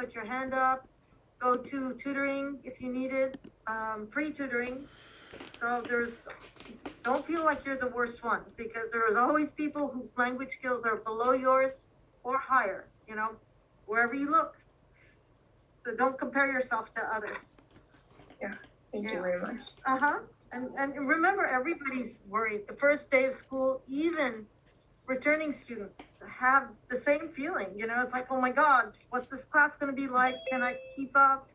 put your hand up, go to tutoring if you need it, free tutoring. So don't feel like you're the worst one, because there's always people whose language skills are below yours or higher, wherever you look. So don't compare yourself to others. Yeah, thank you very much. And remember, everybody's worried. The first day of school, even returning students have the same feeling. It's like, oh my God, what's this class going to be like? Can I keep up?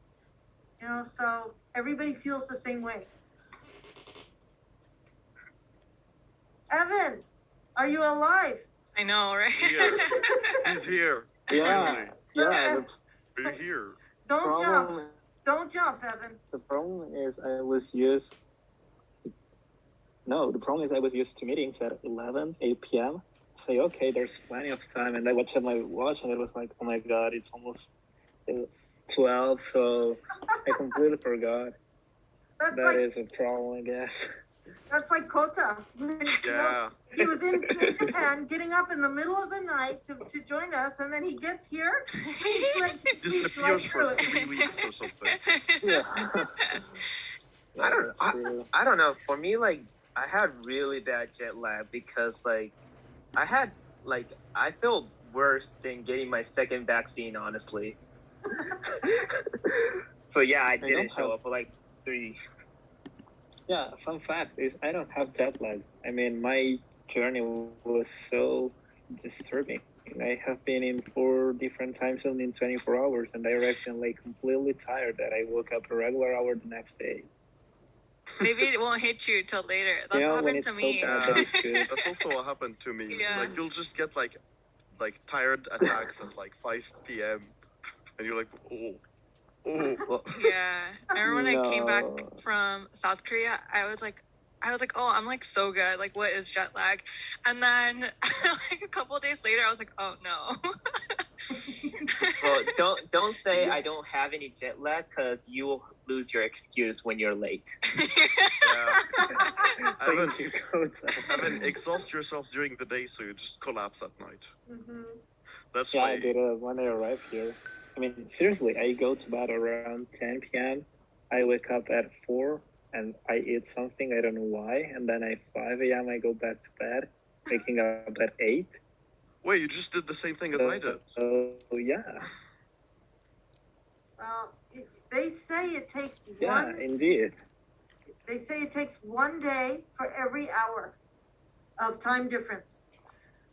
So everybody feels the same way. Evan, are you alive? I know, right? Here. He's here. Yeah. Are you here? Don't jump, Evan. The problem is I was used to meetings at 8 p.m. Say, okay, there's plenty of time. And I watched my watch and it was like, oh my God, it's almost 12. So I completely forgot. That is a problem, I guess. That's like Kota. Yeah. He was in Japan, getting up in the middle of the night to join us, and then he gets here. Disappears for 3 weeks or something. Yeah. I don't know. For me, like, I had really bad jet lag because, like, I feel worse than getting my second vaccine, honestly. So yeah, I didn't show up for like 3. Yeah, fun fact is I don't have jet lag. I mean, my journey was so disturbing. I have been in 4 different time zones in 24 hours, and I arrived in like completely tired that I woke up a regular hour the next day. Maybe it won't hit you till later. That's what happened to me. That's also what happened to me. Yeah. Like, you'll just get like tired attacks at like 5 p.m. and you're like, oh. Yeah. I remember when I came back from South Korea, I was like, oh, I'm like so good. Like, what is jet lag? And then like a couple of days later, I was like, oh no. Well, don't say I don't have any jet lag, because you will lose your excuse when you're late. Evan, exhaust yourself during the day so you just collapse at night. Mm-hmm. That's why. why. I did it when I arrived here. I mean, seriously, I go to bed around 10 p.m. I wake up at 4 and I eat something, I don't know why. And then at 5 a.m. I go back to bed, waking up at 8. Wait, you just did the same thing as I did. So, yeah. Well, they say it takes indeed. They say it takes 1 day for every hour of time difference.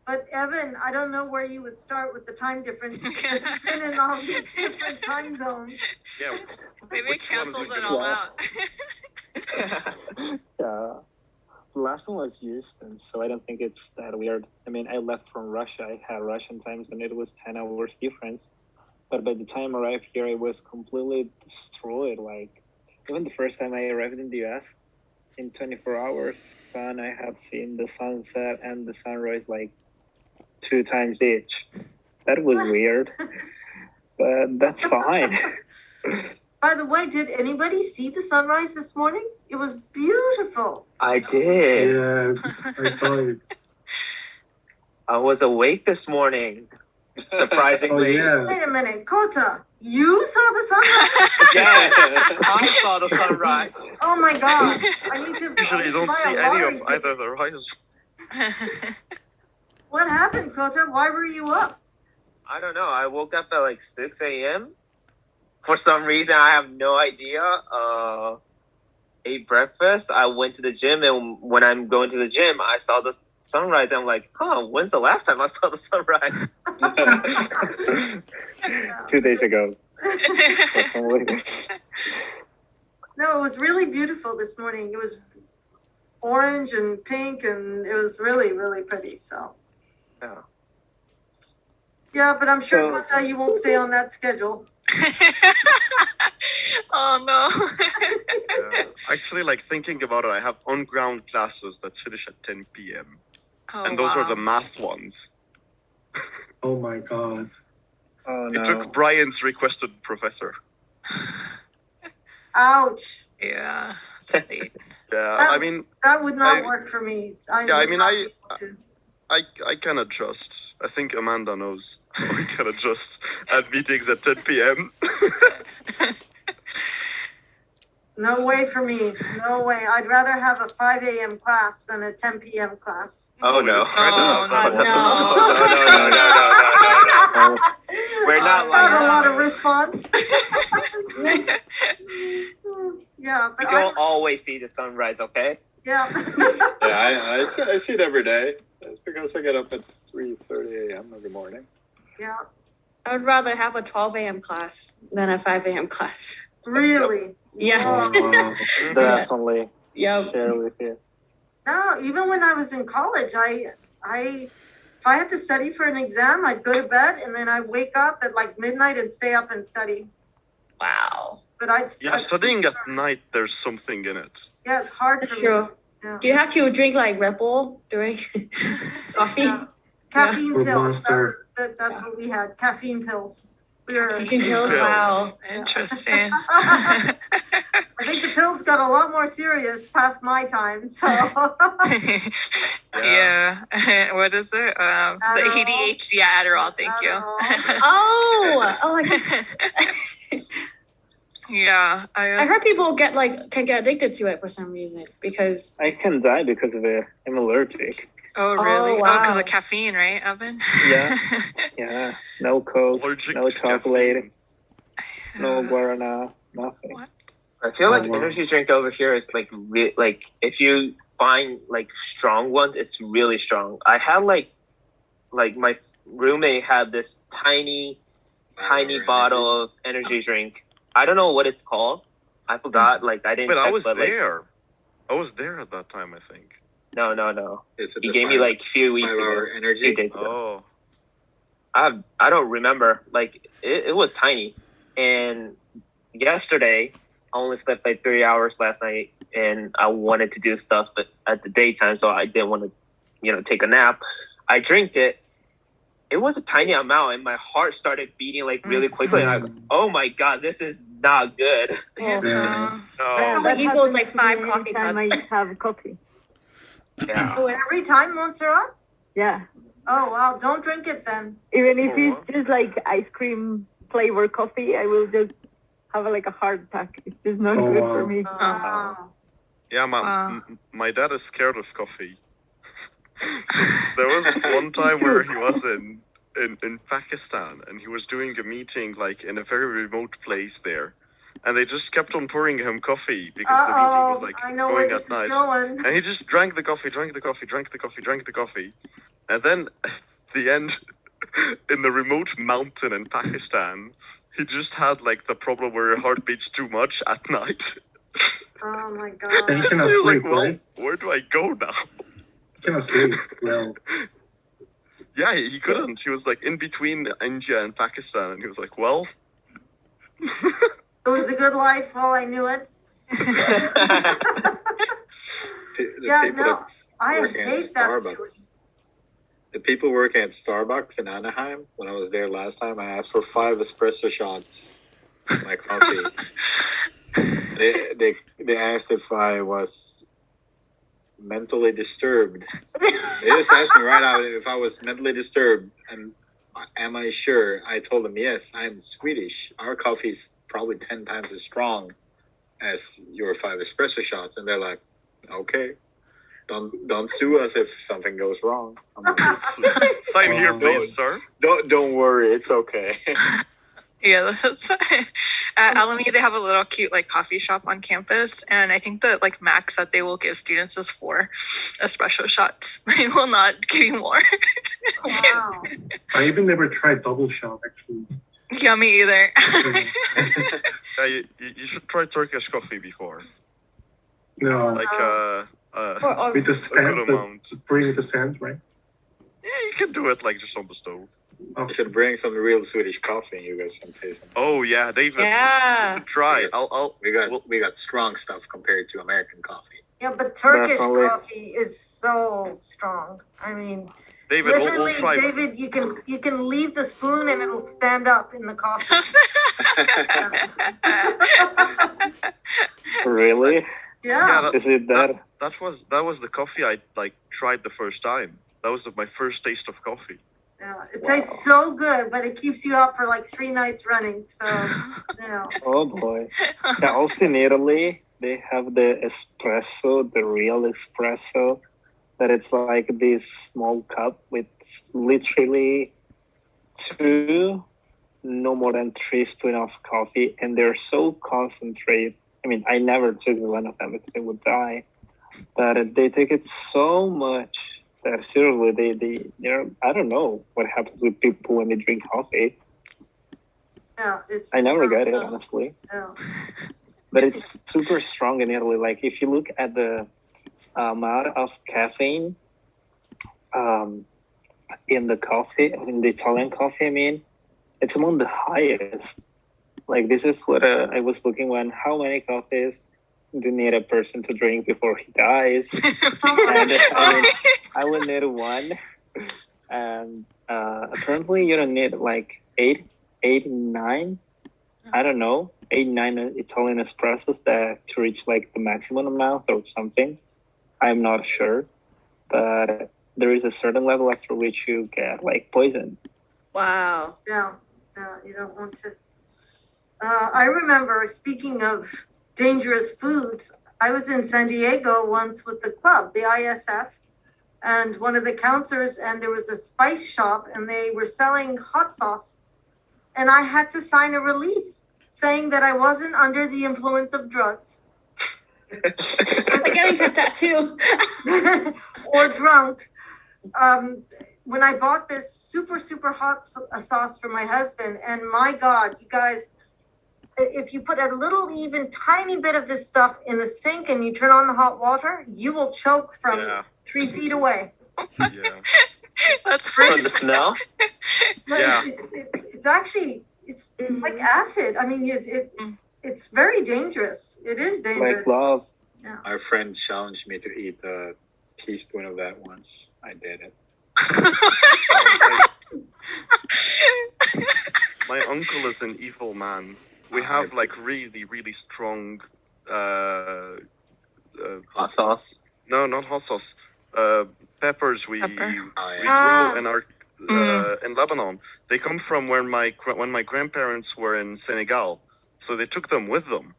But Evan, I don't know where you would start with the time difference. You've been in all these different time zones. Yeah. Maybe it cancels it all out. Yeah. The last one was Houston, so I don't think it's that weird. I mean, I left from Russia. I had Russian times, and it was 10 hours difference. But by the time I arrived here, I was completely destroyed. Like, even the first time I arrived in the US, in 24 hours, span, I have seen the sunset and the sunrise like 2 times each. That was weird, but that's fine. By the way, did anybody see the sunrise this morning? It was beautiful. I did. Yeah, I saw it. I was awake this morning, surprisingly. Oh, yeah. Wait a minute, Kota, you saw the sunrise? Yes, I saw the sunrise. Oh my God! I need to. Usually you don't see any of either the rise. What happened, Kota? Why were you up? I don't know. I woke up at like 6 a.m. For some reason, I have no idea. Ate breakfast. I went to the gym, and when I'm going to the gym, I saw the sunrise. I'm like, when's the last time I saw the sunrise? 2 days ago. No, it was really beautiful this morning. It was orange and pink, and it was really, really pretty. So. Yeah. Yeah, but I'm sure, Kota, you won't stay on that schedule. Oh no. Yeah. Actually, like, thinking about it, I have on-ground classes that finish at 10 p.m. And those are the math ones. Oh my God. Oh, no. It took Brian's requested professor. Ouch. Yeah. It's late. Yeah, I mean, That would not work for me. I I can adjust. I think Amanda knows how I can adjust at meetings at 10 p.m. No way for me. No way. I'd rather have a 5 a.m. class than a 10 p.m. class. Oh no. Oh, no, no. no. We're not Not a like lot that. of response. Yeah, We but don't always see the sunrise, okay? yeah. Yeah, I see it every day. That's because I get up at 3:30 a.m. every morning. Yeah, I would rather have a 12 a.m. class than a 5 a.m. class. really. Yes. Wow. Definitely Yep. share with you. No, even when I was in college, if I had to study for an exam, I'd go to bed and then I'd wake up at like midnight and stay up and study. Wow. But I'd Studying at night, there's something in it. Yeah, it's hard That's for true. me. Yeah. Do you have to drink like Red Bull during coffee? Yeah. Caffeine Or pills. Monster. That's what we had. Caffeine pills. We were. Caffeine pills? Pills. Wow. Interesting. I think the pills got a lot more serious past my time. So. Yeah. What is it? The Adderall. ADHD. Yeah, Adderall. Thank you. Oh my god. Yeah. I heard people can get addicted to it for some reason because I can die because of it. I'm allergic. Oh, really? Oh, Oh, wow. because of caffeine, right, Evan? Yeah. Yeah. No Coke, Allergic no to chocolate, caffeine. no guarana, nothing. What? I feel like Oh, wow. energy drink over here is like if you find like strong ones, it's really strong. I had like my roommate had this tiny bottle of energy drink. I don't know what it's called. I forgot. Like I didn't. But check, I was but, like, there. I was there at that time, I think. No. Is it He the gave me like a few weeks 5 ago. hour Few energy? days ago. Oh. I don't remember. Like it was tiny. And yesterday I only slept like 3 hours last night, and I wanted to do stuff at the daytime, so I didn't want to, take a nap. I drank it. It was a tiny amount, and my heart started beating like really quickly. And I'm like, oh my god, this is not good. oh, Yeah. No. that equals like 5 coffee Time I cups. have coffee. Yeah. Oh, every time, Montserrat? Yeah. Oh, well, don't drink it then. Even if Oh, it's wow. just like ice cream flavor coffee, I will just have like a heart attack. It's just not Oh, good wow. for me. Wow. Yeah, Wow. my dad is scared of coffee. So there was one time where he was in Pakistan, and he was doing a meeting like in a very remote place there, and they just kept on pouring him coffee because the meeting was like I know going where at this night, is going. and he just drank the coffee, and then at the end, in the remote mountain in Pakistan, he just had like the problem where your heart beats too much at night. Oh my And god. you So cannot he was like, sleep, well, right? where do I go now? You cannot sleep. Well, Yeah, he couldn't. He was like in between India and Pakistan, and he was like, well, It was a good life while I knew it. The Yeah, people no, that I work at hate that Starbucks. feeling. The people working at Starbucks in Anaheim, when I was there last time, I asked for 5 espresso shots in my coffee. They asked if I was mentally disturbed. They just asked me right out if I was mentally disturbed, and am I sure? I told them yes. I'm Swedish. Our coffee is probably 10 times as strong as your 5 espresso shots, and they're like, okay. Don't sue us if something goes wrong. I'm like, sign here, Wow. please, sir. don't worry, it's okay. Yeah, that's at Alameda. They have a little cute like coffee shop on campus, and I think the like max that they will give students is 4 espresso shots. They will not give you more. Wow. I even never tried double shot, actually. Yeah, me either. Yeah, you should try Turkish coffee before, No, like Or with the a stand, good amount. bring the stand, right? Yeah, you can do it like just on the stove. You should bring some real Swedish coffee and you guys can taste it. Oh yeah, David. yeah. Try. I'll. We got strong stuff compared to American coffee. Yeah, but Turkish Definitely. coffee is so strong. I mean, David, literally, we'll try. David, you can leave the spoon and it'll stand up in the coffee. Really? Yeah. Yeah, Is it that? that was the coffee I like tried the first time. That was my first taste of coffee. Yeah, it tastes so good, but it keeps you up for like 3 nights running. So, you know. Oh boy. Yeah, also in Italy, they have the espresso, the real espresso, that it's like this small cup with literally 2, no more than 3 spoons of coffee, and they're so concentrated. I mean, I never took one of them because I would die, but they take it so much that seriously, they're, I don't know what happens with people when they drink coffee. Yeah, I never get it, honestly. Yeah. But it's super strong in Italy. Like, if you look at the amount of caffeine in the coffee, in the Italian coffee, I mean, it's among the highest. Like, this is what I was looking when, how many coffees do you need a person to drink before he dies? And I would need 1. And apparently you don't need like 8, 9, I don't know, 8, 9 Italian espressos that to reach like the maximum amount or something. I'm not sure, but there is a certain level after which you get like poison. Wow. Yeah, you don't want to. I remember, speaking of dangerous foods, I was in San Diego once with the club, the ISF, and one of the counselors, and there was a spice shop, and they were selling hot sauce. And I had to sign a release saying that I wasn't under the influence of drugs. Like getting a tattoo. Or drunk. When I bought this super, super hot sauce for my husband, and my God, you guys, if you put a little, even tiny bit of this stuff in the sink and you turn on the hot water, you will choke from 3 feet away. Yeah. That's From the smell? Yeah. It's actually, it's like acid. I mean, it's very dangerous. It is dangerous. Like love. Yeah. My friend challenged me to eat a teaspoon of that once. I did it. My uncle is an evil man. We have like really, really strong Hot sauce. no, not hot sauce. Peppers we Pepper. grow in our in Lebanon. They come from when my grandparents were in Senegal, so they took them with them,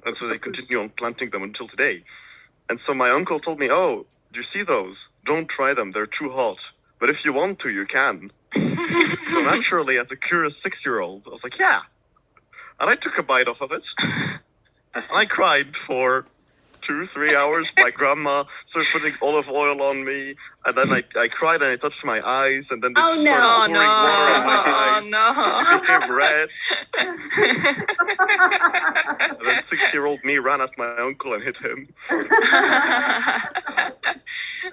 and so they continue on planting them until today. And so my uncle told me, "Oh, do you see those? Don't try them; they're too hot. But if you want to, you can." So naturally, as a curious 6-year-old, I was like, "Yeah," and I took a bite off of it, and I cried for 2-3 hours. My grandma started putting olive oil on me, and then I cried and I touched my eyes, and then they just started pouring water in my eyes. It became red. And then 6-year-old me ran at my uncle and hit him.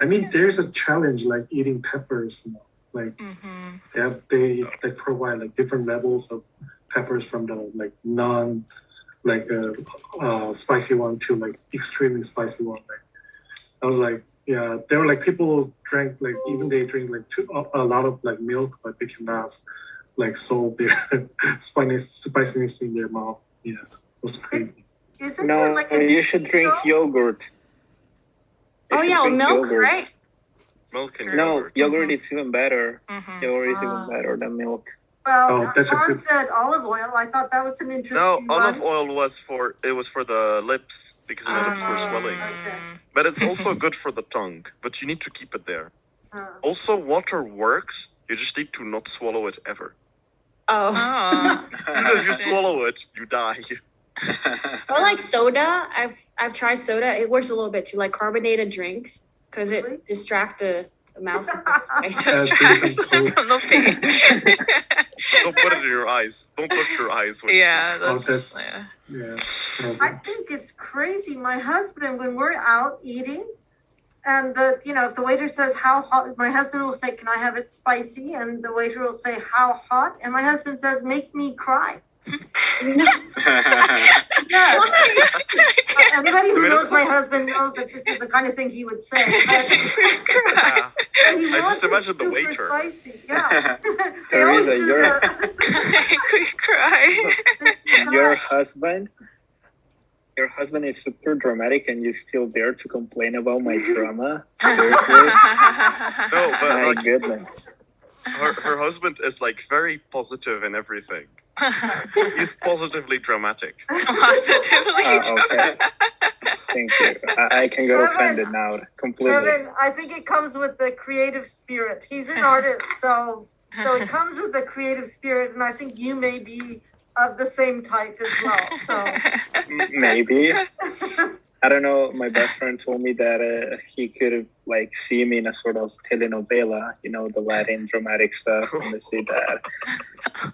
I mean, there's a challenge like eating peppers. You know, like they provide like different levels of peppers from the like non spicy one to like extremely spicy one. Like I was like, yeah, there were like people drank like even they drink like a lot of like milk, but they cannot like solve their spiciness in their mouth. Yeah, it was crazy. No, you should drink yogurt. Oh yeah, milk, yogurt. right? Milk and No, yogurt. yogurt is even better. Yogurt is even better than milk. Well, John said olive oil. I thought that was an interesting No, one. olive oil was for the lips because my lips were swelling. But it's also good for the tongue. But you need to keep it there. Also, water works. You just need to not swallow it ever. Oh. Because you swallow it, you die. Or like soda. I've tried soda. It works a little bit too, like carbonated drinks, because it distracts the mouth. Distracts from the pain. Don't put it in your eyes. Don't touch your eyes. When I think it's crazy. My husband, when we're out eating, and if the waiter says how hot, my husband will say, "Can I have it spicy?" And the waiter will say, "How hot?" And my husband says, "Make me cry." Anybody who knows my husband knows that this is the kind of thing he would say. I just imagine the waiter. Spicy. Yeah. Teresa, cry. Your husband your husband is super dramatic and you still dare to complain about my drama? Seriously? No, but My like goodness. her husband is like very positive in everything. He's positively dramatic. Positively Okay. Thank you. I can get Kevin, offended now completely. Kevin, I think it comes with the creative spirit. He's an artist, so it comes with the creative spirit, and I think you may be of the same type as well. So Maybe. I don't know. My best friend told me that he could like see me in a sort of telenovela, you know, the Latin dramatic stuff, and they say that.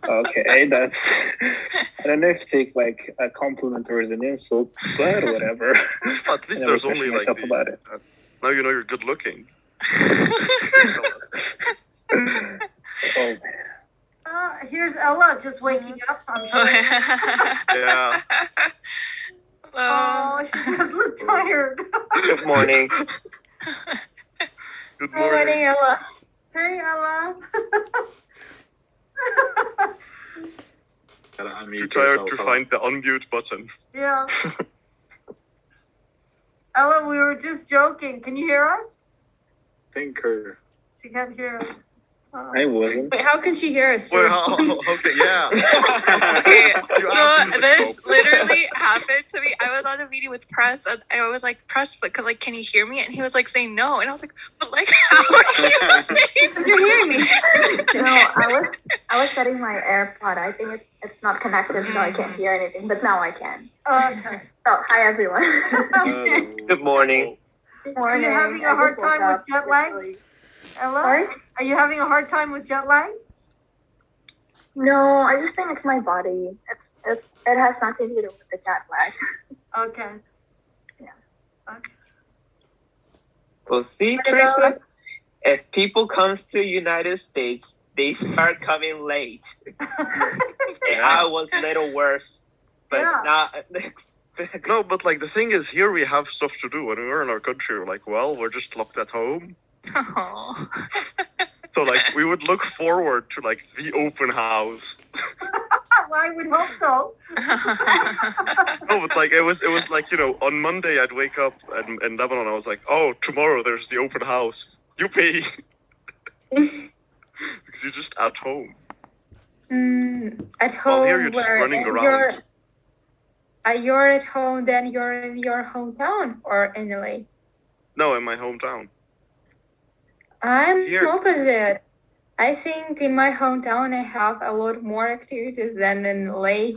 Okay, that's. I don't know if take like a compliment or as an insult, but whatever. At least I never there's only question like myself about it. now you know you're good looking. Oh, here's Ella just waking up. I'm sure. Yeah. Oh, she does look tired. Good morning. Good Good morning, morning. Ella. Hey, Ella. Gotta unmute Too tired yourself, to Ella. find the unmute button. Yeah. Ella, we were just joking. Can you hear us? Thinker. She can't hear us. I wasn't. Wait, how can she hear us? Well, okay, yeah. Okay, You so asked me to this cope. literally happened to me. I was on a meeting with Press, and I was like, Press, but like, can you hear me? And he was like saying no, and I was like, but like, how are you saying? You're hearing me. No, I was setting my AirPod. I think it's not connected, so I can't hear anything. But now I can. Okay. So hi everyone. Good morning. Good Are morning. you having a I hard just woke time with up, jet lag? literally. Ella? Sorry? Are you having a hard time with jet lag? No, I just think it's my body. It has nothing to do with the jet lag. Okay. Well, see, But Teresa, if people comes to United States, they start coming late. And I was a little worse, but Yeah. now. No, but like the thing is, here we have stuff to do. When we're in our country, we're like, well, we're just locked at home. Oh. So like, we would look forward to like the open house. Well, I would hope so. No, but like it was like, you know, on Monday I'd wake up in Lebanon. I was like, oh, tomorrow there's the open house. Yippee! Because you're just at home. At home, Well, here you're just where running and around. you're at home, then you're in your hometown or in LA. No, in my hometown. I'm Here. opposite. I think in my hometown I have a lot more activities than in LA.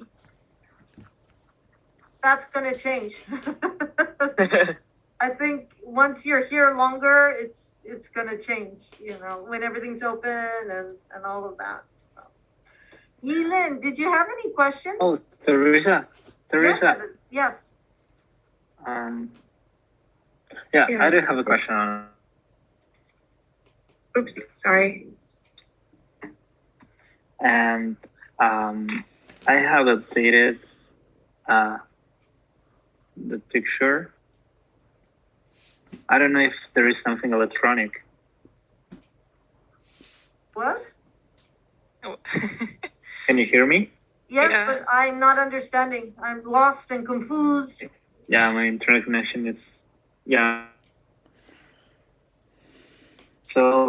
That's gonna change. I think once you're here longer, it's gonna change. You know, when everything's open and all of that. So. Yilin, did you have any questions? Oh, Teresa. Yes. Yeah, I Yes, do have I a did. question on. Oops, sorry. And I have updated the picture. I don't know if there is something electronic. What? Can you hear me? Yes, Yeah. but I'm not understanding. I'm lost and confused. Yeah, my internet connection is So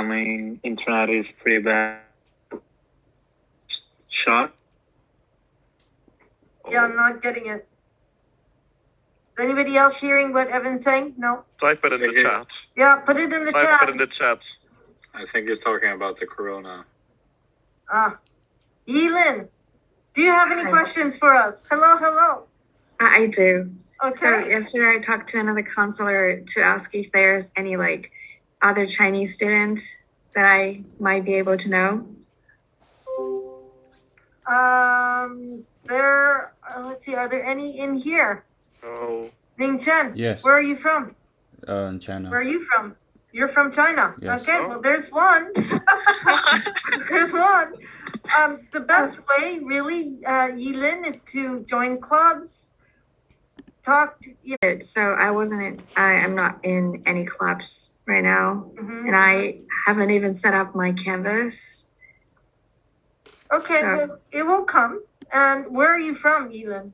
my internet is pretty bad. Shot. Yeah, I'm not getting it. Is anybody else hearing what Evan's saying? No? Type it in the Yeah. chat. Yeah, put it in the Type chat. it in the chat. I think he's talking about the corona. Yilin, do you have any Hi. questions for us? Hello. I do. Okay. So yesterday I talked to another counselor to ask if there's any like other Chinese students that I might be able to know. Let's see, are there any in here? Oh, Ning Chen? Yes. Where are you from? In China. Where are you from? You're from China. Yes. Okay, well, there's one. There's one. The best way, really, Yilin, is to join clubs. Talk, So I'm not in any clubs right now, Mhm. and I haven't even set up my canvas. Okay, So- well, it will come. And where are you from, Yilin?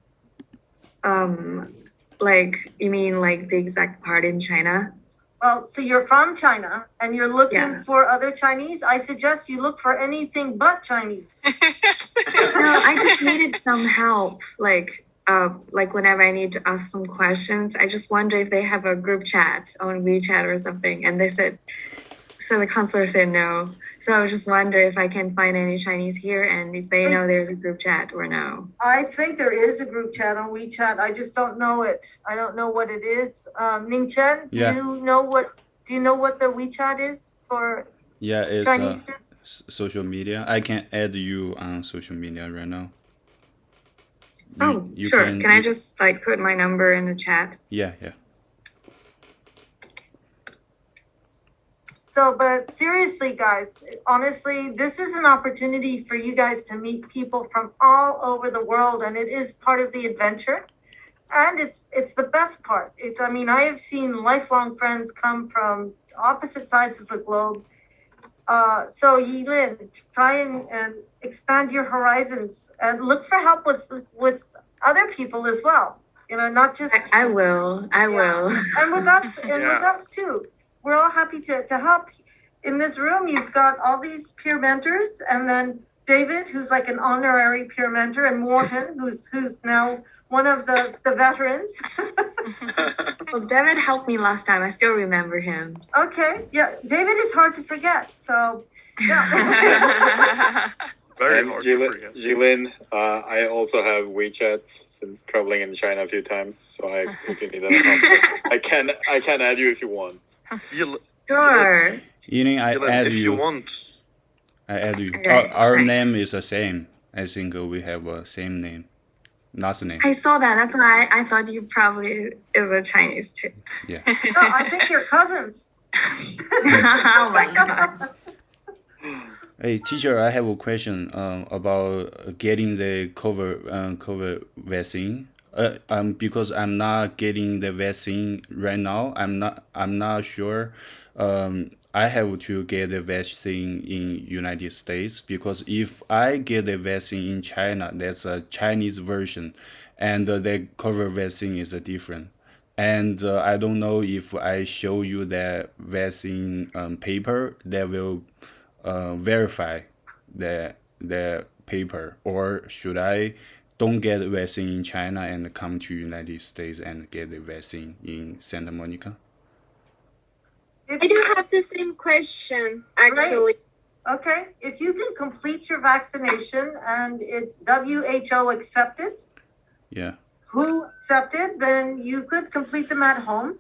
Like, you mean like the exact part in China? Well, so you're from China and you're looking Yeah. for other Chinese. I suggest you look for anything but Chinese. No, I just needed some help. Like whenever I need to ask some questions, I just wonder if they have a group chat on WeChat or something. And they said, so the counselor said no. So I was just wondering if I can find any Chinese here and if they know there's a group chat or no. I think there is a group chat on WeChat. I just don't know it. I don't know what it is. Ning Chen, do you know what the WeChat is for Yeah, it's Chinese students? social media. I can add you on social media right now. You Sure. Can I just like put my number in the chat? Yeah. So, but seriously, guys, honestly, this is an opportunity for you guys to meet people from all over the world, and it is part of the adventure. And it's the best part. I mean, I have seen lifelong friends come from opposite sides of the globe. So Yilin, try and expand your horizons and look for help with other people as well. You know, not just I will. and with us too. We're all happy to help. In this room, you've got all these peer mentors, and then David, who's like an honorary peer mentor, and Morgan, who's now one of the veterans. Well, David helped me last time. I still remember him. Okay, yeah, David is hard to forget. So, yeah. Very hard to forget. Jilin, I also have WeChat since traveling in China a few times, so if you need that help, I can add you if you want. Sure. Yilin, I add if you want. I add you. Okay, Our thanks. name is the same. I think we have a same name. Last name. I saw that. That's why I thought you probably is a Chinese too. Yeah. No, I think you're cousins. Oh my god. Hey, teacher, I have a question about getting the COVID vaccine. Because I'm not getting the vaccine right now. I'm not sure. I have to get the vaccine in United States because if I get the vaccine in China, that's a Chinese version, and the COVID vaccine is different. And I don't know if I show you the vaccine paper, that will verify the paper, or should I don't get the vaccine in China and come to United States and get the vaccine in Santa Monica? I do have the same question, actually. Okay, if you can complete your vaccination and it's WHO accepted, who accepted, then you could complete them at home.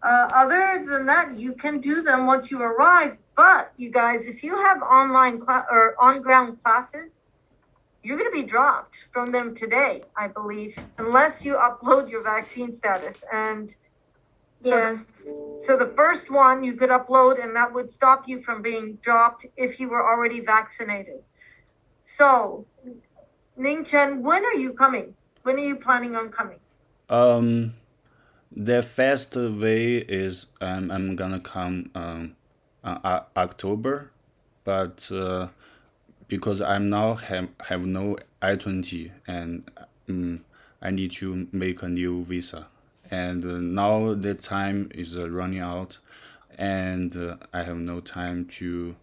Other than that, you can do them once you arrive. But you guys, if you have online or on-ground classes, you're going to be dropped from them today, I believe, unless you upload your vaccine status. And yes. So the first one you could upload, and that would stop you from being dropped if you were already vaccinated. So, Ning Chen, when are you coming? When are you planning on coming? The fast way is I'm gonna come October, but because I'm now have no I-20 and I need to make a new visa, and now the time is running out, and I have no time to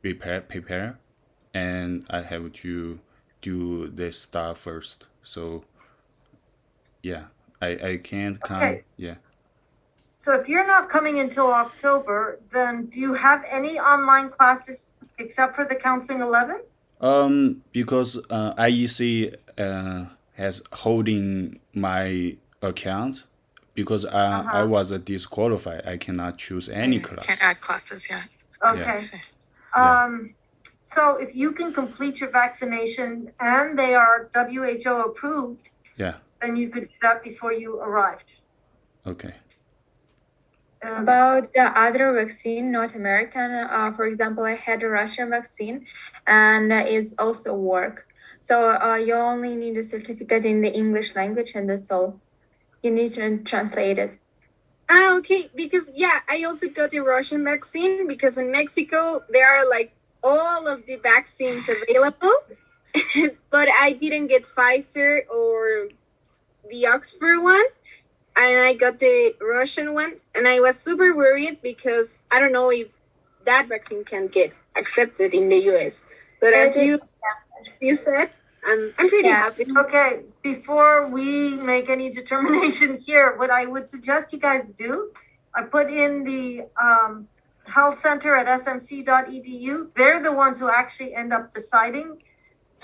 prepare, and I have to do the stuff first. So yeah, I can't come. Okay. Yeah. So if you're not coming until October, then do you have any online classes except for the Counseling 11? Because IEC has holding my account because I was disqualified. I cannot choose any class. Can't add classes, yeah. Okay. So if you can complete your vaccination and they are WHO approved, then you could do that before you arrived. Okay. About the other vaccine, not American, for example, I had a Russian vaccine and it's also work. So you only need a certificate in the English language and that's all. You need to translate it. Okay, because I also got the Russian vaccine because in Mexico there are like all of the vaccines available, but I didn't get Pfizer or the Oxford one, and I got the Russian one, and I was super worried because I don't know if that vaccine can get accepted in the US. But as you said, I'm pretty happy. Okay, before we make any determination here, what I would suggest you guys do, I put in the health center at smc.edu. They're the ones who actually end up deciding.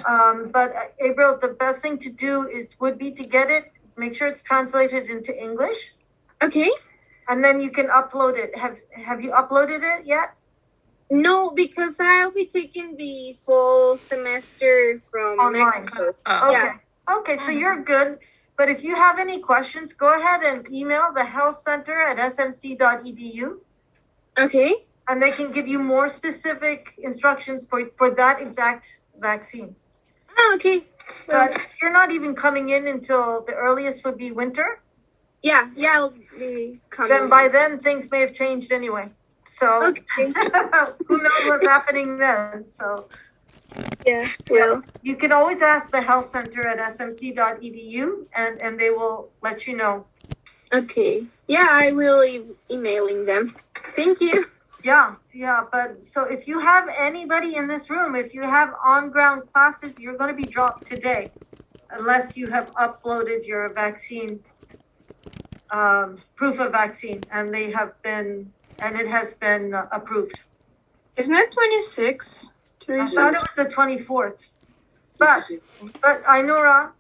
But April, the best thing to do would be to get it, make sure it's translated into English. Okay. And then you can upload it. Have you uploaded it yet? No, because I'll be taking the full semester from Online. Mexico. Oh. Okay. Okay, so you're good. But if you have any questions, go ahead and email the health center at smc.edu. Okay. And they can give you more specific instructions for that exact vaccine. Oh, okay. But you're not even coming in until the earliest would be winter. Yeah, I'll be coming. Then by then things may have changed anyway. So Okay. who knows what's happening then? So Yeah, well. you can always ask the health center at smc.edu and they will let you know. Okay. Yeah, I will emailing them. Thank you. Yeah, but so if you have anybody in this room, if you have on-ground classes, you're going to be dropped today, unless you have uploaded your vaccine, proof of vaccine, and it has been approved. Isn't it 26? I thought it was the 24th, but Ainura,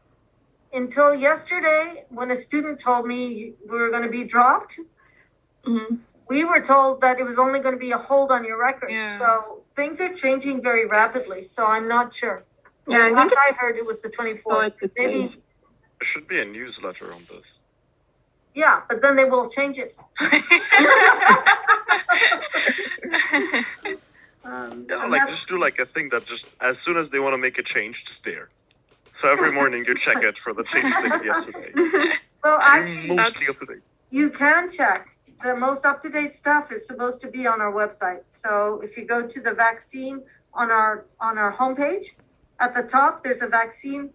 until yesterday, when a student told me we were going to be dropped, we were told that it was only going to be a hold on your record. Yeah. So things are changing very rapidly. So I'm not sure. Yeah, I think I heard it was the 24th. Maybe. There should be a newsletter on this. Yeah, but then they will change it. Just do like a thing that just as soon as they want to make a change, just there. So every morning you check it for the change they did yesterday. Well, actually, Mostly up to date. you can check. The most up-to-date stuff is supposed to be on our website. So if you go to the vaccine on our homepage, at the top there's a vaccine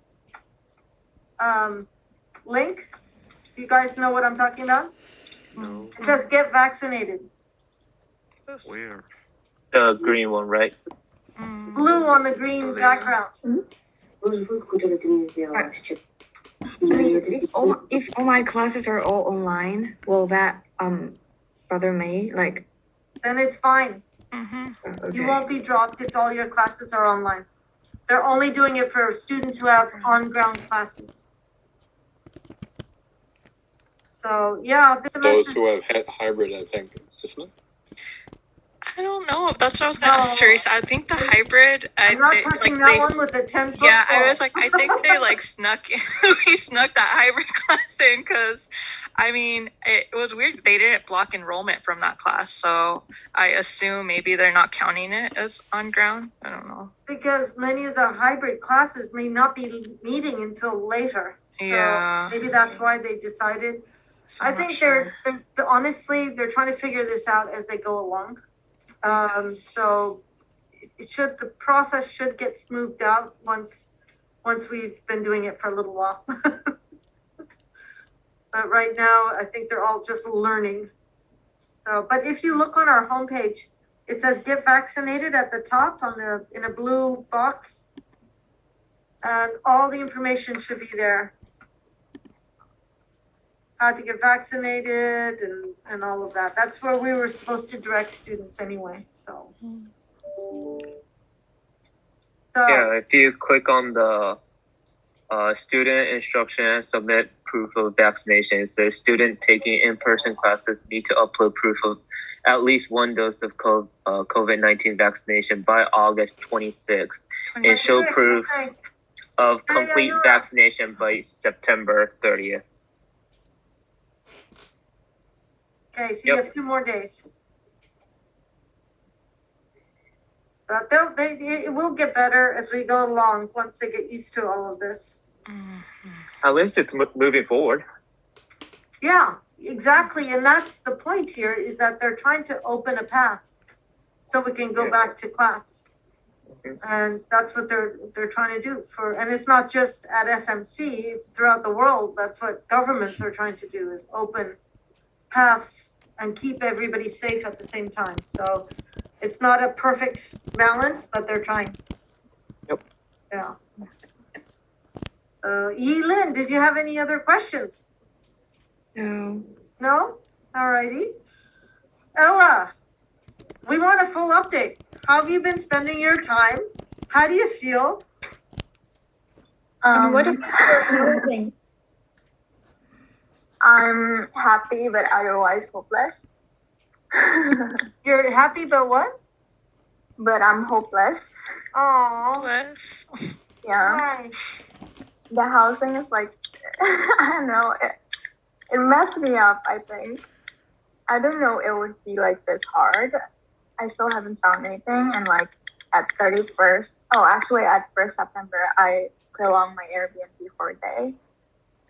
link. You guys know what I'm talking about? No. It says get vaccinated. Where? The green one, right? Blue on the green background. If all my classes are all online, will that bother me? Like, Then it's fine. okay. You won't be dropped if all your classes are online. They're only doing it for students who have on-ground classes. So yeah, this Those semester. who have had hybrid, I think, isn't it? I don't know. That's what I was gonna ask Teresa. I think the hybrid. I'm not touching that one with the 10 foot. Yeah, I was like, I think they like snuck in. We snuck that hybrid class in because, I mean, it was weird. They didn't block enrollment from that class, so I assume maybe they're not counting it as on ground. I don't know. Because many of the hybrid classes may not be meeting until later. So Yeah. maybe that's why they decided. So I I'm not think sure. they're honestly they're trying to figure this out as they go along. So the process should get smoothed out once we've been doing it for a little while. But right now, I think they're all just learning. So, but if you look on our homepage, it says get vaccinated at the top in a blue box, and all the information should be there. How to get vaccinated and all of that. That's where we were supposed to direct students anyway. So Yeah, if you click on the student instruction and submit proof of vaccination, it says student taking in-person classes need to upload proof of at least one dose of COVID-19 vaccination by August 26th and show proof of complete vaccination by September 30th. Okay, so you have 2 more days. But it will get better as we go along once they get used to all of this. At least it's moving forward. Yeah, exactly. And that's the point here is that they're trying to open a path so we can go back to class. And that's what they're trying to do and it's not just at SMC, it's throughout the world. That's what governments are trying to do, is open paths and keep everybody safe at the same time. So it's not a perfect balance, but they're trying. Yep. Yeah. Yi-Lin, did you have any other questions? No. No? Alrighty. Ella, we want a full update. How have you been spending your time? How do you feel? And what about your housing? I'm happy, but otherwise hopeless. You're happy about what? But I'm hopeless. Oh, Bless. Yeah. nice. The housing is like, I don't know, it messed me up, I think. I don't know it would be like this hard. I still haven't found anything, and like at 31st, actually at 1st September, I prolonged my Airbnb for a day.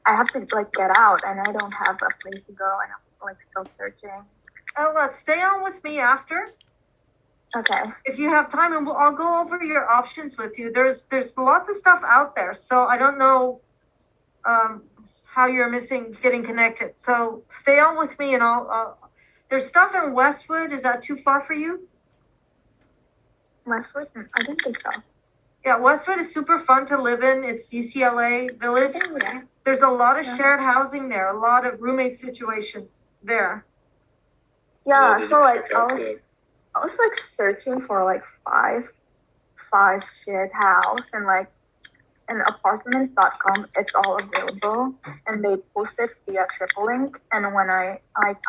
I have to like get out, and I don't have a place to go, and I'm like still searching. Ella, stay on with me after. Okay. If you have time, and I'll go over your options with you. There's lots of stuff out there, so I don't know how you're missing getting connected. So stay on with me, and there's stuff in Westwood. Is that too far for you? Westwood? I don't think so. Yeah, Westwood is super fun to live in. It's UCLA Village. Yeah. There's a lot of shared housing there, a lot of roommate situations there. Yeah, so like I was like searching for like five shared house, and like in apartments.com it's all available, and they post it via TripleLink, and when I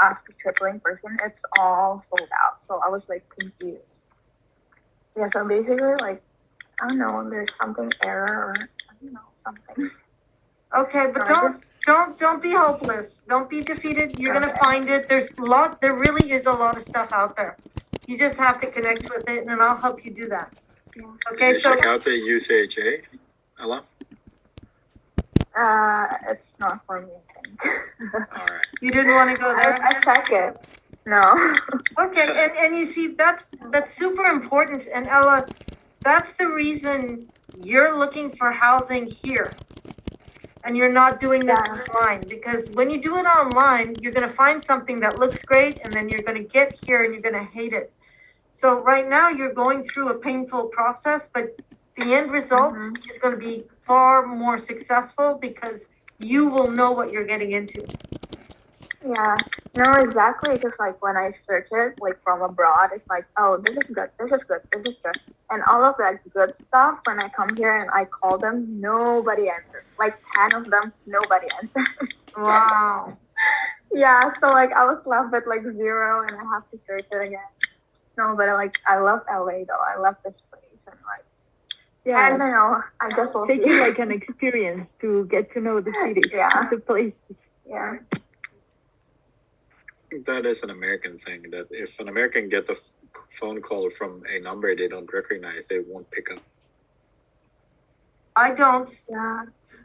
asked the TripleLink person, it's all sold out. So I was like confused. Yeah, so basically like I don't know, there's something error or I don't know, something. Okay, but don't be hopeless. Don't be defeated. You're gonna find it. There really is a lot of stuff out there. You just have to connect with it, and I'll help you do that. Okay, so check out the UCHA, Ella. It's not for me, I think. All right. You didn't want to go there? I check it. No. Okay, and you see, that's super important. And Ella, that's the reason you're looking for housing here. And you're not doing this online, because when you do it online, you're going to find something that looks great, and then you're going to get here and you're going to hate it. So right now you're going through a painful process, but the end result is going to be far more successful because you will know what you're getting into. Yeah, no, exactly. Because like when I search it, like from abroad, it's like, oh, this is good, this is good, this is good. And all of that good stuff, when I come here and I call them, nobody answers. Like 10 of them, nobody answers. Wow. Yeah, so like I was left with like 0, and I have to search it again. No, but like I love LA though. I love this place, and like I don't know. I guess we'll take see. it like an experience to get to know the city, the place. Yeah. I think that is an American thing, that if an American get the phone call from a number they don't recognize, they won't pick up. I don't. Yeah.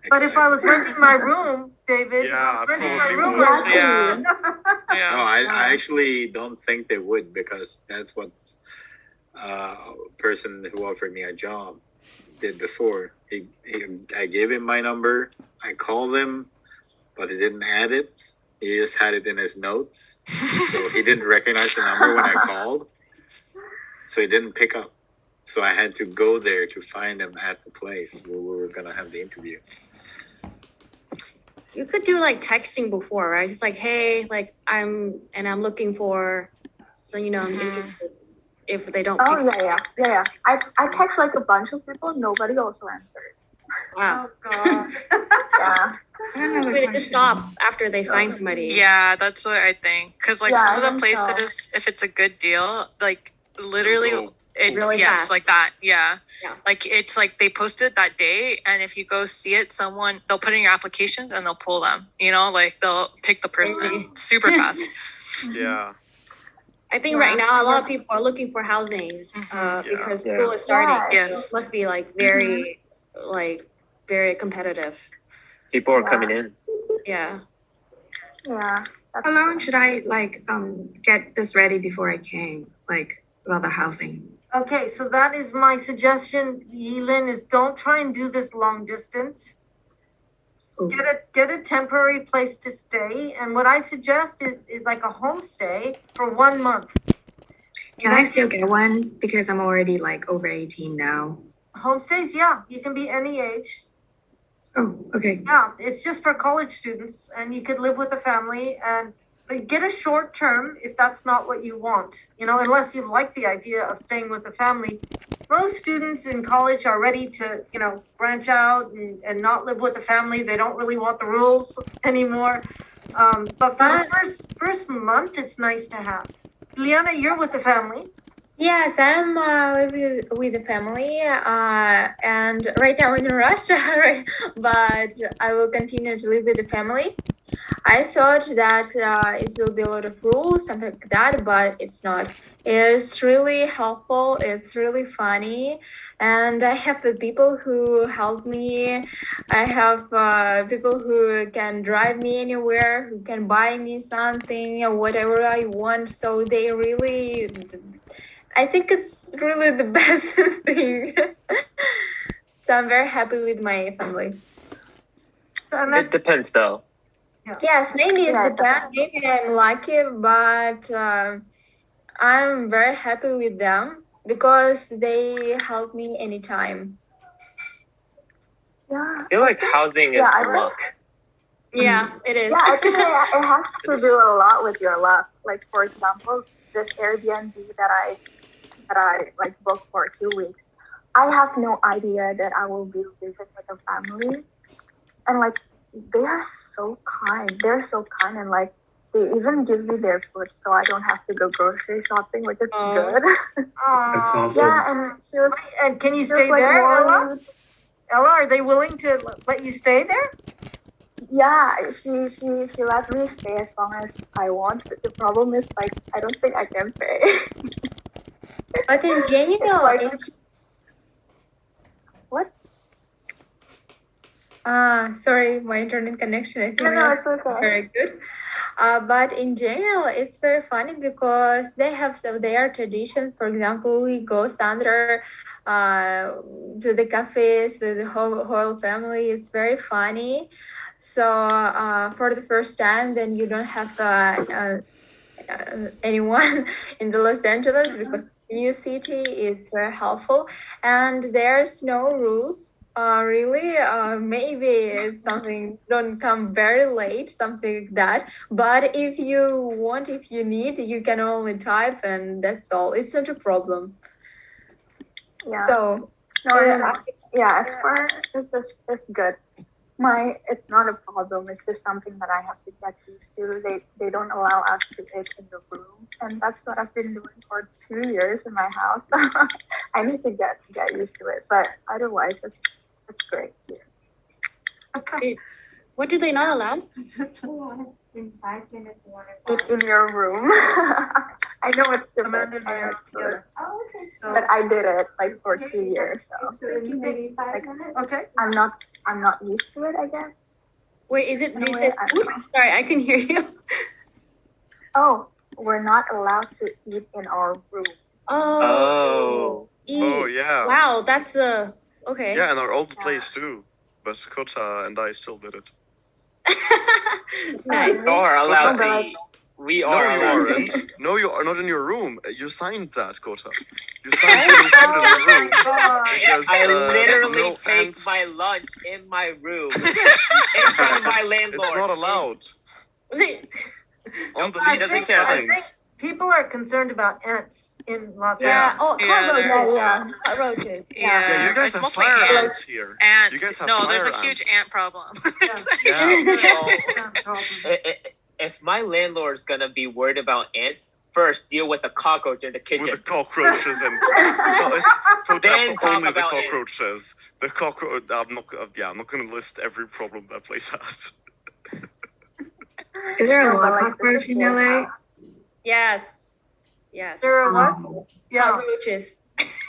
But if I was renting my room, David, renting my room, No, I actually don't think they would, because that's what person who offered me a job did before. I gave him my number, I called him, but he didn't add it. He just had it in his notes. So he didn't recognize the number when I called. So he didn't pick up. So I had to go there to find him at the place where we were going to have the interview. You could do like texting before, right? It's like, hey, like I'm looking for, so you know, I'm interested. If they don't. Oh yeah. I text like a bunch of people. Nobody also answered. Wow. Oh god. Yeah. Wait, just stop after they find somebody. Yeah, that's what I think. Cause like some of the places, if it's a good deal, like literally. It's really fast. Like that. Yeah. Like it's like they posted that day, and if you go see it, they'll put in your applications and they'll pull them. You know, like they'll pick the person super fast. Yeah. I think right now a lot of people are looking for housing because school is starting. Yes. It must be like very competitive. People are coming in. Yeah. Yeah. How long should I like get this ready before I came? Like about the housing. Okay, so that is my suggestion, Yilin, is don't try and do this long distance. Get a temporary place to stay, and what I suggest is like a homestay for 1 month. Can I still get one because I'm already like over 18 now? Homestays, yeah, you can be any age. Oh, okay. Yeah, it's just for college students, and you could live with a family and but get a short term if that's not what you want. You know, unless you like the idea of staying with a family. Most students in college are ready to, you know, branch out and not live with a family. They don't really want the rules anymore. But for the first month, it's nice to have. Liana, you're with the family. Yes, I'm living with the family, and right now in Russia, right? But I will continue to live with the family. I thought that it will be a lot of rules, something like that, but it's not. It's really helpful. It's really funny, and I have the people who help me. I have people who can drive me anywhere, who can buy me something or whatever I want. So they really, I think it's really the best thing. So I'm very happy with my family. It depends, though. Yes, maybe it's depends. Maybe I'm lucky, but I'm very happy with them because they help me anytime. Yeah. I feel like housing is luck. Yeah, it is. Yeah, I think it has to do a lot with your luck. Like for example, this Airbnb that I like booked for 2 weeks. I have no idea that I will be living with a family, and like they are so kind. They're so kind, and like they even give me their food, so I don't have to go grocery shopping, which is good. That's awesome. Yeah, and she was. And can you she was, stay like, there, Ella? warning- Ella, are they willing to let you stay there? Yeah, she let me stay as long as I want. But the problem is like I don't think I can pay. But in general, What? Sorry, my internet connection I think No, not it's okay. very good. But in general, it's very funny because they have their traditions. For example, we go Sandra to the cafes with the whole family. It's very funny. So for the first time, then you don't have anyone in the Los Angeles because new city is very helpful and there's no rules. Really, maybe it's something don't come very late, something like that. But if you want, if you need, you can only type, and that's all. It's not a problem. Yeah. So, No, as far as it's good. It's not a problem. It's just something that I have to get used to. They don't allow us to eat in the room, and that's what I've been doing for 2 years in my house. I need to get used to it, but otherwise it's great here. Okay. What do they not allow? In 5 minutes, in your room. I know it's different, but I did it like for 2 years. So Okay. I'm not used to it, I guess. Wait, is it? In a You way, said I food? don't know. Sorry, I can hear you. Oh, we're not allowed to eat in our room. Oh. Oh, yeah. Wow, that's okay. Yeah, in our old place too. But Kota and I still did it. Nice. You are allowed Kota, to eat. We No, are you allowed to aren't. eat. No, you are not in your room. You signed that, Kota. You signed putting food in your room. Because, I literally no take ants. my lunch in my room in front of my landlord. It's not allowed. On the I lease you think that- signed. People are concerned about ants in Los Yeah. Angeles. Oh, Yeah, cockroaches. there's- Cockroaches. Yeah, you guys it's have mostly fire ants. ants here. Ants. You guys have no, there's a fire huge ants. ant problem. If my landlord's gonna be worried about ants, first deal with the cockroach in the kitchen. With the cockroaches and no, it's Kota, Then so talk only the about ants. cockroaches. The cockroach. I'm not going to list every problem that place has. Is there a No, lot but, of like, cockroach in this is LA? Yes. Yes. There are what? Oh. Yeah. Cockroaches.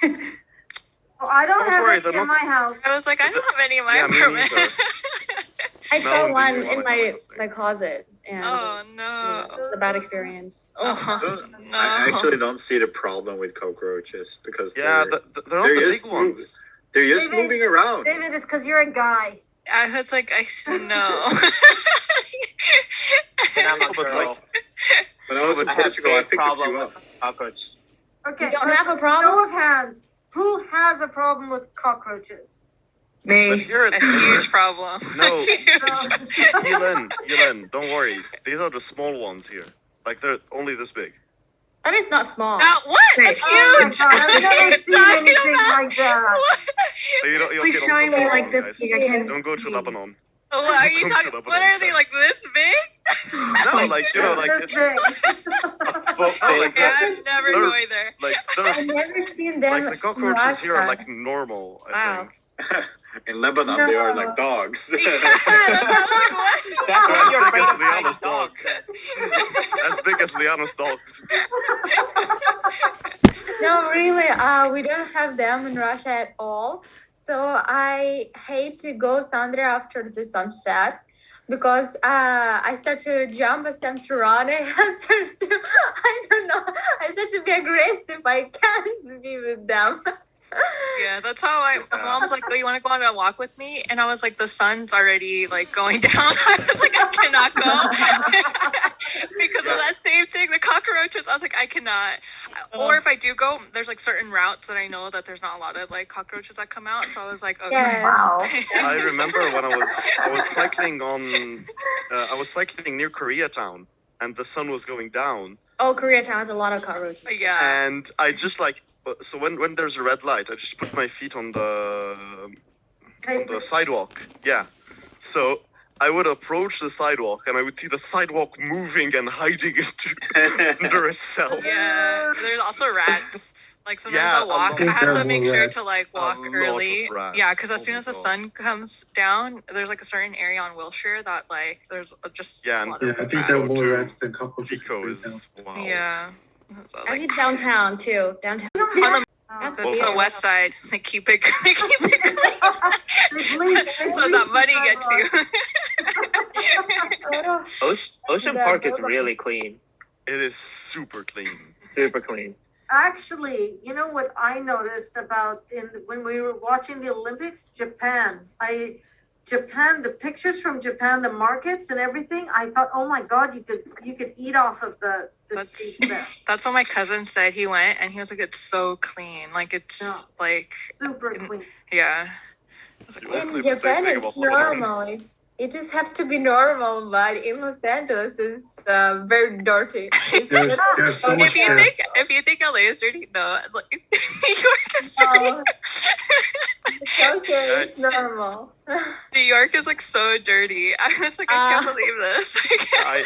Well, I don't Don't have worry, any they're in not- my house. I was like, I don't have any in my Yeah, me apartment. neither. I Now saw in the one new in one, I my have my closet. and Oh no. it was a bad experience. Oh no. I actually don't see the problem with cockroaches because Yeah, they're not the just big ones. They're just David- moving around. David, it's because you're a guy. I was like, no. And I'm a But girl. like, When I was in I have Portugal, I big picked a problem few with up. cockroach. Okay. You don't have a problem? Show of hands. Who has a problem with cockroaches? but Me. here, A huge problem. No. Huge. Yelen, don't worry. These are the small ones here. Like they're only this big. That is not small. What? That's Oh my huge. God, I've What are never you seen talking anything about? like that. What? You don't, Please don't showing go to me like Lebanon, this guys. big. I can't Don't go to see. Lebanon. What are you Come talking? to What are they like this big? No, like like This it's big. oh, like Yeah, that. I'm never They're- going there. Like I've they're never seen them. like the cockroaches here are in like normal. I Wow. think. In Lebanon, they are like dogs. Yeah, that's how I'm like, what? That's As why you're big as afraid of Liana's tiny dog. dogs. As big as Liana's dogs. No, really, we don't have them in Russia at all. So I hate to go somewhere after the sunset because I start to jump, I start to run, I start to, I don't know, I start to be aggressive. I can't be with them. Yeah, that's how my mom was like, "Oh, you want to go on a walk with me?" And I was like, "The sun's already like going down." I was like, "I cannot go," because of that same thing, the cockroaches. I was like, "I cannot." Or if I do go, there's like certain routes that I know that there's not a lot of like cockroaches that come out. So I was like, "Okay." Yeah. Wow. I remember when I was cycling on I was cycling near Koreatown and the sun was going down Oh, Koreatown has a lot of cockroaches. Yeah. and I just like so when there's a red light I just put my feet on the sidewalk. Yeah. So I would approach the sidewalk and I would see the sidewalk moving and hiding under itself. Yeah. There's also rats. Like sometimes Yeah, I'll walk. I lot. have to There make were sure rats. to like walk A lot of early. rats. Yeah, because as Oh soon my as the God. sun comes down, there's like a certain area on Wilshire that like there's just Yeah, a and- lot Yeah, of I think there are rats. more True. rats than cockroaches. in Pico Koreatown. is wow. Yeah. So, I like, did downtown too. Downtown. on That's the weird. west side, they keep it clean. So that money gets you. Ocean Park is really clean. It is super clean. Super clean. Actually, you know what I noticed about when we were watching the Olympics, Japan, the pictures from Japan, the markets and everything, I thought, oh my God, you could eat off of the streets there. That's what my cousin said. He went and he was like, "It's so clean. Like it's Yeah. like Super clean. yeah." That's In the same Japan, thing it's about Lebanon. normal. It just have to be normal, but in Los Angeles, it's very dirty. There's so much rats. If you think LA is dirty, no, like, New York is dirty. Oh, it's okay, it's normal. New York is like so dirty. I was like, I can't believe this. I